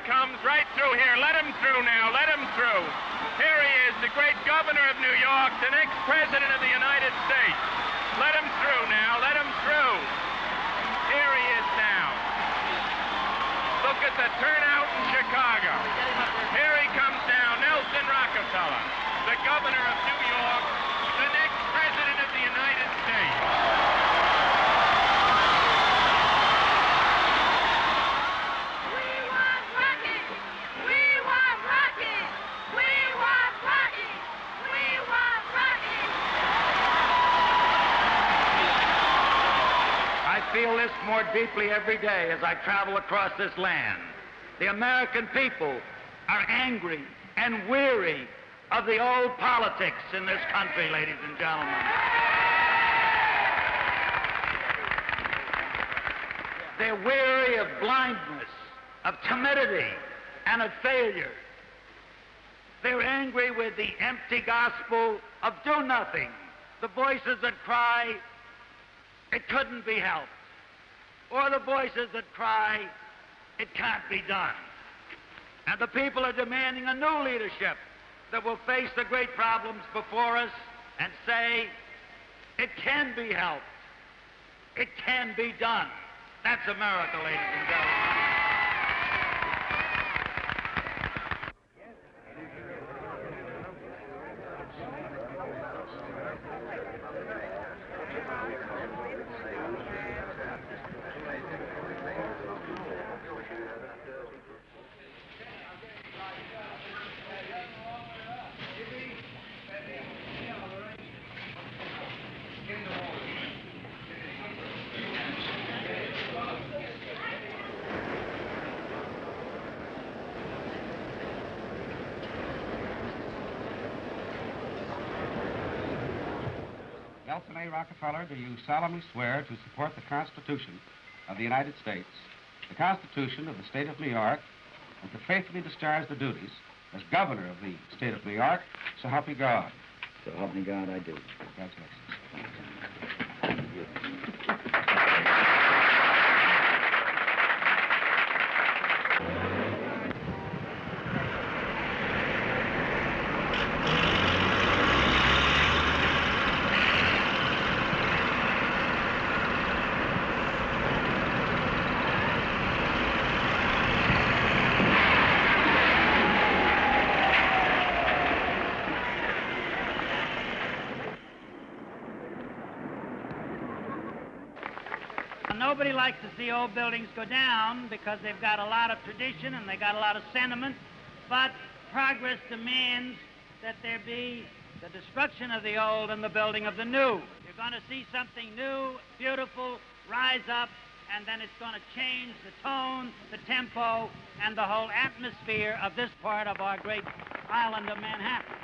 comes right through here. Let him through now. Let him through. Here he is, the great governor of New York, the next president of the United States. Let him through now. Let him through. Here he is now. Look at the turnout in Chicago. Here he comes now, Nelson Rockefeller, the governor of New York, the next president of the United States. We want Rocky! We want Rocky! We want Rocky! We want Rocky! I feel this more deeply every day as I travel across this land. The American people are angry and weary of the old politics in this country, ladies and gentlemen. They're weary of blindness, of timidity, and of failure. They're angry with the empty gospel of do nothing, the voices that cry, it couldn't be helped, or the voices that cry, it can't be done. And the people are demanding a new leadership that will face the great problems before us and say, it can be helped. It can be done. That's America, ladies and gentlemen. Nelson A. Rockefeller, do you solemnly swear to support the Constitution of the United States, the Constitution of the State of New York, and to faithfully discharge the duties as Governor of the State of New York, so help me God? So help me God, I do. Congratulations. Nobody likes to see old buildings go down because they've got a lot of tradition and they got a lot of sentiment, but progress demands that there be the destruction of the old and the building of the new. You're going to see something new, beautiful, rise up, and then it's going to change the tone, the tempo, and the whole atmosphere of this part of our great island of Manhattan.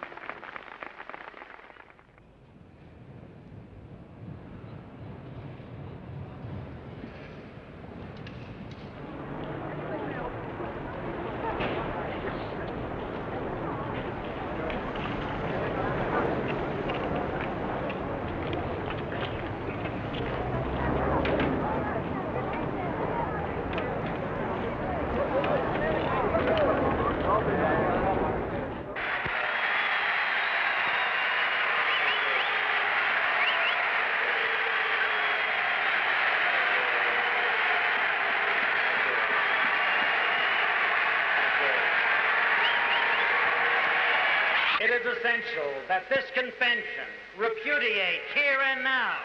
It is essential that this convention repudiate here and now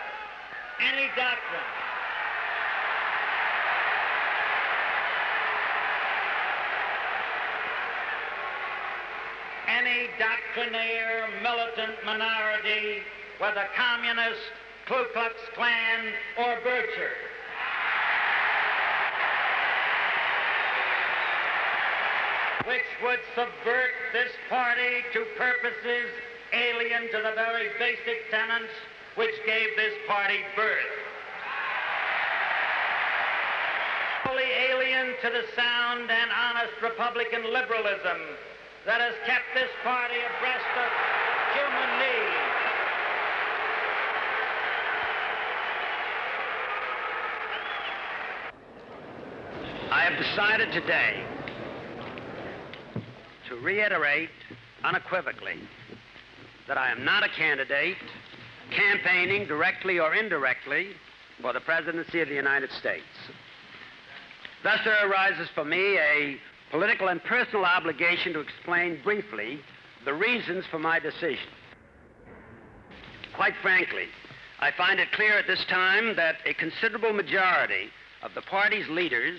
any doctrine doctrinaire militant minority, whether communist, Ku Klux Klan, or Bircher. Which would subvert this party to purposes alien to the very basic tenets which gave this party birth. Wholly alien to the sound and honest Republican liberalism that has kept this party abreast of human needs. I have decided today to reiterate unequivocally that I am not a candidate campaigning directly or indirectly for the presidency of the United States. Thus, there arises for me a political and personal obligation to explain briefly the reasons for my decision. Quite frankly, I find it clear at this time that a considerable majority of the party's leaders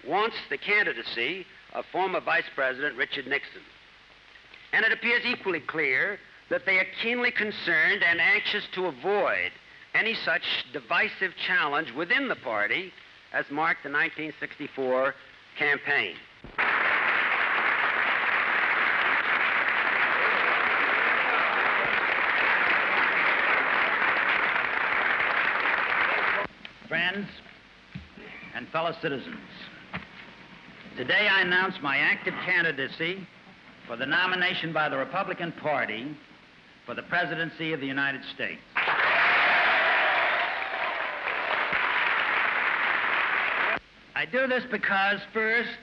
wants the candidacy of former Vice President Richard Nixon. And it appears equally clear that they are keenly concerned and anxious to avoid any such divisive challenge within the party as marked the 1964 campaign. Friends and fellow citizens, today I announce my active candidacy for the nomination by the Republican Party for the presidency of the United States. I do this because, first,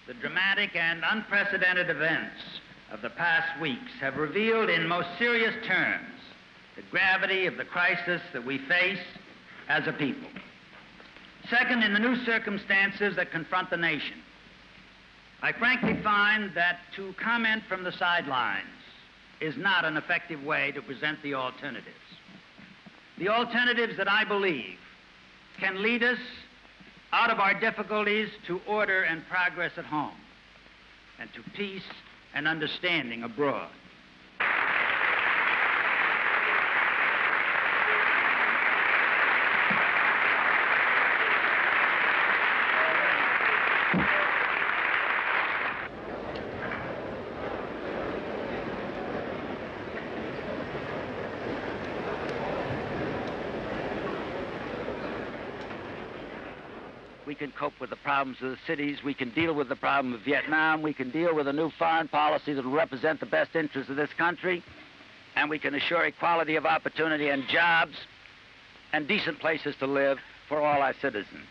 the dramatic and unprecedented events of the past weeks have revealed in most serious terms the gravity of the crisis that we face as a people. Second, in the new circumstances that confront the nation, I frankly find that to comment from the sidelines is not an effective way to present the alternatives. The alternatives that I believe can lead us out of our difficulties to order and progress at home and to peace and understanding abroad. We can cope with the problems of the cities. We can deal with the problem of Vietnam. We can deal with a new foreign policy that will represent the best interests of this country. And we can assure equality of opportunity and jobs and decent places to live for all our citizens.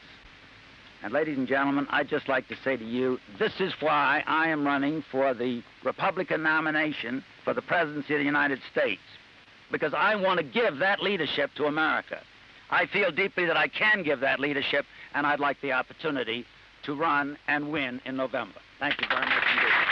And ladies and gentlemen, I'd just like to say to you, this is why I am running for the Republican nomination for the presidency of the United States. Because I want to give that leadership to America. I feel deeply that I can give that leadership, and I'd like the opportunity to run and win in November. Thank you very much indeed.